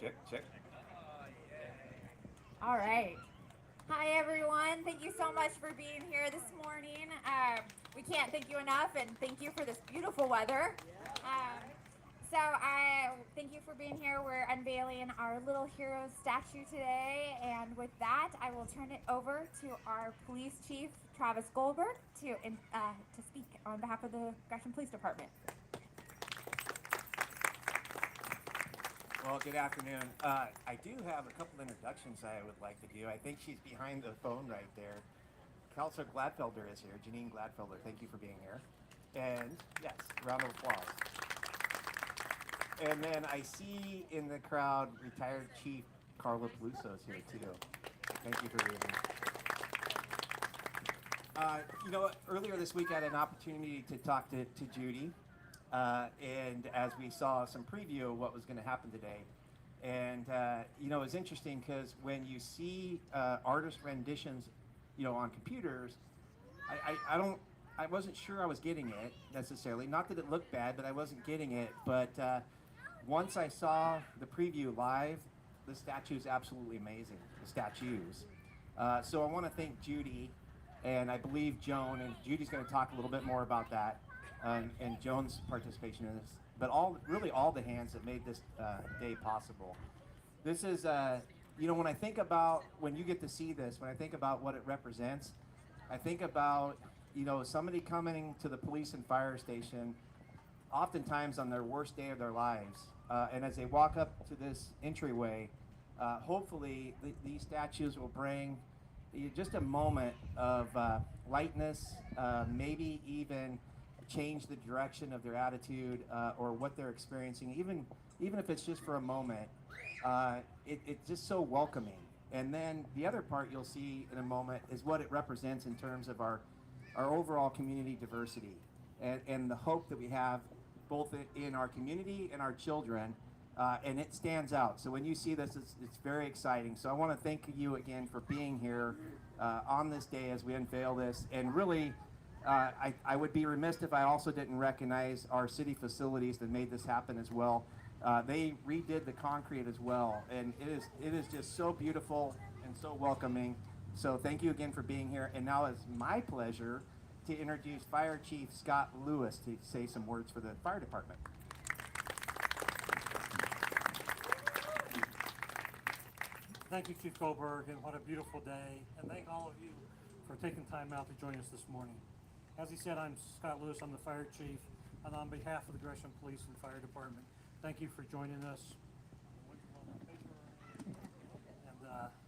Check, check. All right. Hi, everyone. Thank you so much for being here this morning. We can't thank you enough, and thank you for this beautiful weather. So, I thank you for being here. We're unveiling our Little Heroes statue today, and with that, I will turn it over to our Police Chief, Travis Goldberg, to speak on behalf of the Gresham Police Department. Well, good afternoon. I do have a couple introductions I would like to do. I think she's behind the phone right there. Counselor Gladfelder is here. Janine Gladfelder, thank you for being here. And yes, round of applause. And then I see in the crowd retired Chief Carla Peluso is here too. Thank you for being here. Earlier this week I had an opportunity to talk to Judy. And as we saw some preview of what was going to happen today, and it was interesting because when you see artist renditions, on computers, I wasn't sure I was getting it necessarily. Not that it looked bad, but I wasn't getting it. But once I saw the preview live, the statue is absolutely amazing. The statues. So I want to thank Judy, and I believe Joan, and Judy's going to talk a little bit more about that. And Joan's participation in this, but all the hands that made this day possible. This is, when I think about, when you get to see this, when I think about what it represents, I think about, somebody coming to the police and fire station, oftentimes on their worst day of their lives, and as they walk up to this entryway, hopefully these statues will bring just a moment of lightness, maybe even change the direction of their attitude or what they're experiencing, even if it's just for a moment. It's just so welcoming. And then the other part you'll see in a moment is what it represents in terms of our overall community diversity and the hope that we have both in our community and our children, and it stands out. So when you see this, it's very exciting. So I want to thank you again for being here on this day as we unveil this, and really I would be remiss if I also didn't recognize our city facilities that made this happen as well. They redid the concrete as well, and it is just so beautiful and so welcoming. So thank you again for being here. And now it's my pleasure to introduce Fire Chief Scott Lewis to say some words for the fire department. Thank you, Chief Goldberg, and what a beautiful day. And thank all of you for taking time out to join us this morning. As he said, I'm Scott Lewis, I'm the fire chief, and on behalf of the Gresham Police and Fire Department, thank you for joining us. And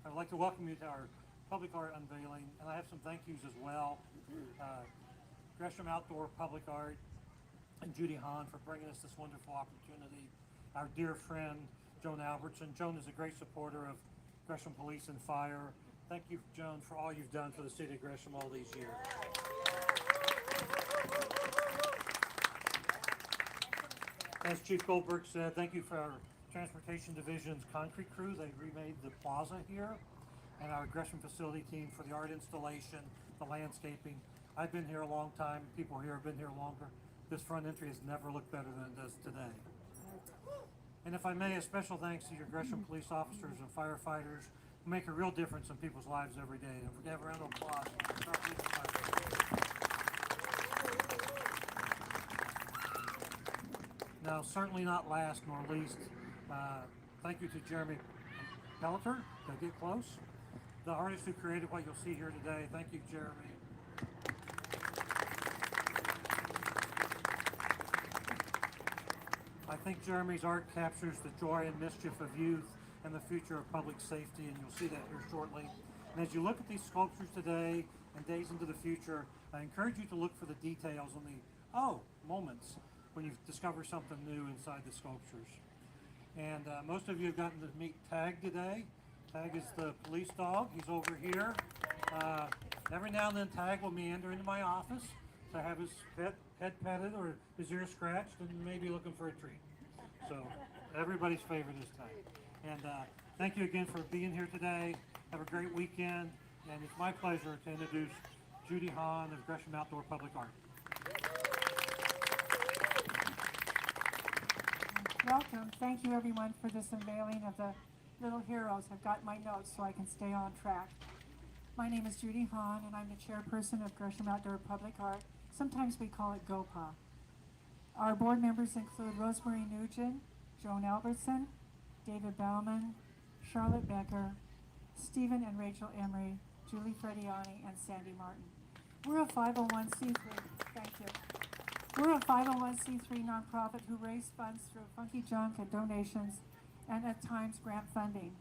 I'd like to welcome you to our public art unveiling, and I have some thank yous as well. Gresham Outdoor Public Art and Judy Hahn for bringing us this wonderful opportunity. Our dear friend, Joan Albertson. Joan is a great supporter of Gresham Police and Fire. Thank you, Joan, for all you've done for the city of Gresham all these years. As Chief Goldberg said, thank you for our Transportation Division's concrete crew. They remade the plaza here, and our Gresham facility team for the art installation, the landscaping. I've been here a long time. People here have been here longer. This front entry has never looked better than it does today. And if I may, a special thanks to your Gresham police officers and firefighters who make a real difference in people's lives every day. And if we can have a round of applause for our police and firefighters. Now, certainly not last nor least, thank you to Jeremy Pelleter. Did I get close? The artist who created what you'll see here today. Thank you, Jeremy. I think Jeremy's art captures the joy and mischief of youth and the future of public safety, and you'll see that here shortly. And as you look at these sculptures today and days into the future, I encourage you to look for the details on the moments when you discover something new inside the sculptures. And most of you have gotten to meet Tag today. Tag is the police dog. He's over here. Every now and then Tag will meander into my office to have his head petted or his ear scratched and maybe looking for a treat. So everybody's favorite is Tag. And thank you again for being here today. Have a great weekend. And it's my pleasure to introduce Judy Hahn of Gresham Outdoor Public Art. Welcome. Thank you everyone for this unveiling of the little heroes. I've got my notes so I can stay on track. My name is Judy Hahn and I'm the chairperson of Gresham Outdoor Public Art. Sometimes we call it GOPA. Our board members include Rosemary Nugent, Joan Albertson, David Bauman, Charlotte Becker, Stephen and Rachel Emery, Julie Frediani, and Sandy Martin. We're a 501c3. Thank you. We're a 501c3 nonprofit who raise funds through funky junk and donations and at times grant funding.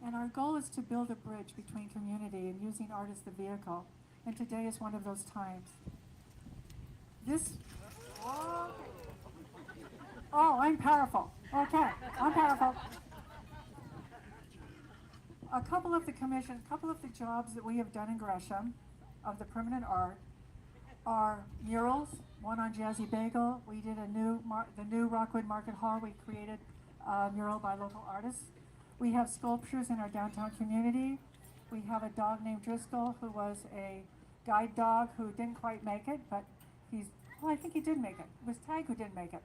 And our goal is to build a bridge between community and using art as the vehicle. And today is one of those times. Oh, I'm powerful. Okay, I'm powerful. A couple of the jobs that we have done in Gresham of the permanent art are murals, one on Jazzy Bagel. We did the new Rockwood Market Hall. We created a mural by local artists. We have sculptures in our downtown community. We have a dog named Driscoll who was a guide dog who didn't quite make it, but I think he did make it. It was Tag who didn't make it.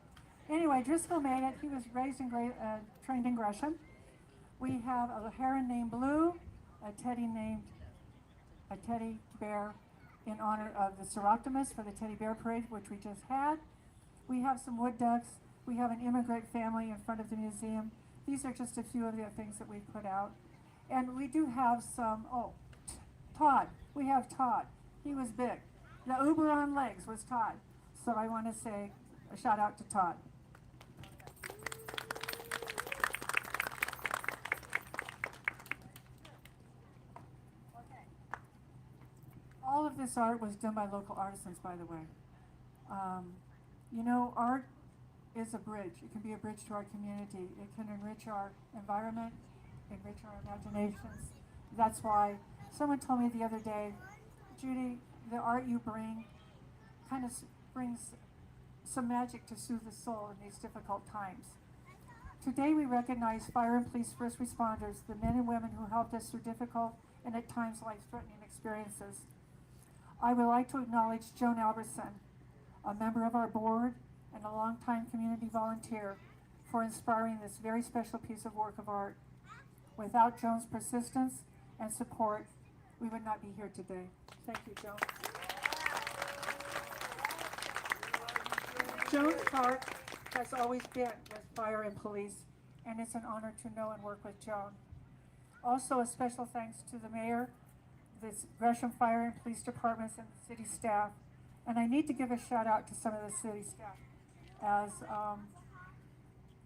Anyway, Driscoll made it. He was raised and trained in Gresham. We have a heron named Blue, a teddy bear in honor of the Seroptimus for the teddy bear parade, which we just had. We have some wood ducks. We have an immigrant family in front of the museum. These are just a few of the things that we've put out. And we do have some, Todd. We have Todd. He was big. The Uber on legs was Todd. So I want to say a shout out to Todd. All of this art was done by local artisans, by the way. Art is a bridge. It can be a bridge to our community. It can enrich our environment, enrich our imaginations. That's why someone told me the other day, Judy, the art you bring kind of brings some magic to soothe the soul in these difficult times. Today we recognize fire and police first responders, the men and women who helped us through difficult and at times life-threatening experiences. I would like to acknowledge Joan Albertson, a member of our board and a longtime community volunteer, for inspiring this very special piece of work of art. Without Joan's persistence and support, we would not be here today. Thank you, Joan. Joan's heart has always been with fire and police, and it's an honor to know and work with Joan. Also, a special thanks to the mayor, the Gresham Fire and Police Departments, and the city staff. And I need to give a shout out to some of the city staff, as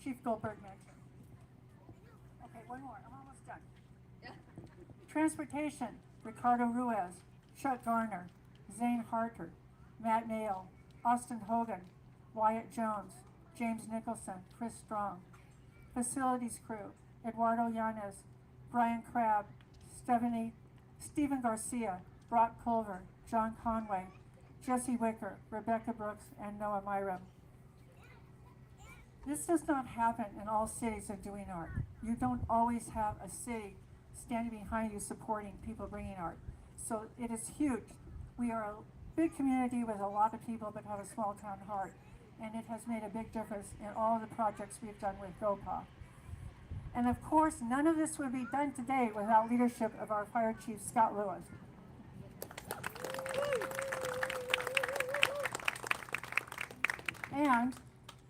Chief Goldberg mentioned. Okay, one more, I'm almost done. Transportation, Ricardo Ruiz, Chuck Garner, Zane Harter, Matt Nail, Austin Hogan, Wyatt Jones, James Nicholson, Chris Strong. Facilities crew, Eduardo Yanez, Brian Crabb, Stephen Garcia, Brock Culver, John Conway, Jesse Wicker, Rebecca Brooks, and Noah Myram. This does not happen in all cities of doing art. You don't always have a city standing behind you supporting people bringing art. So it is huge. We are a big community with a lot of people but have a small town heart. And it has made a big difference in all the projects we've done with GOPA. And of course, none of this would be done today without leadership of our Fire Chief, Scott Lewis. And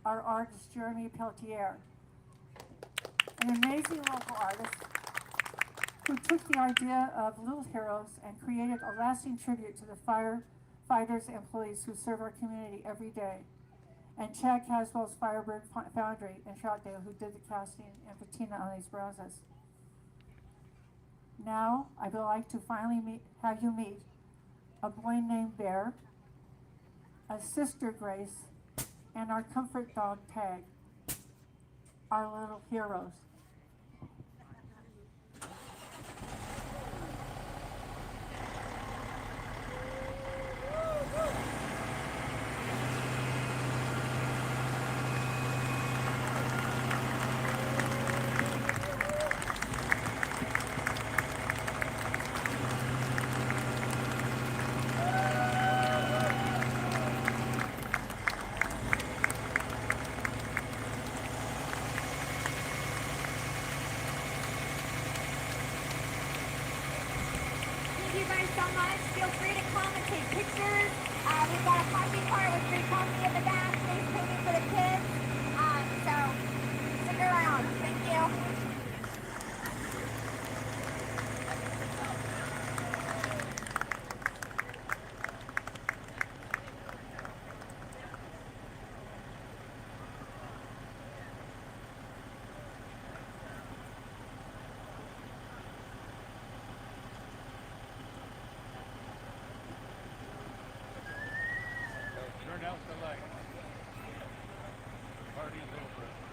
our artist, Jeremy Peltier, an amazing local artist who took the idea of Little Heroes and created a lasting tribute to the firefighters and police who serve our community every day. And Chad Caswell's Firebird Foundry in Troutdale, who did the casting and patina on these bronzes. Now, I would like to finally have you meet a boy named Bear, a sister Grace, and our comfort dog Tag, our little heroes. guys so much. Feel free to come and take pictures. We've got a coffee cart with free coffee in the back, face painting for the kids. So stick around. Thank you. Turn out the light. Party's over.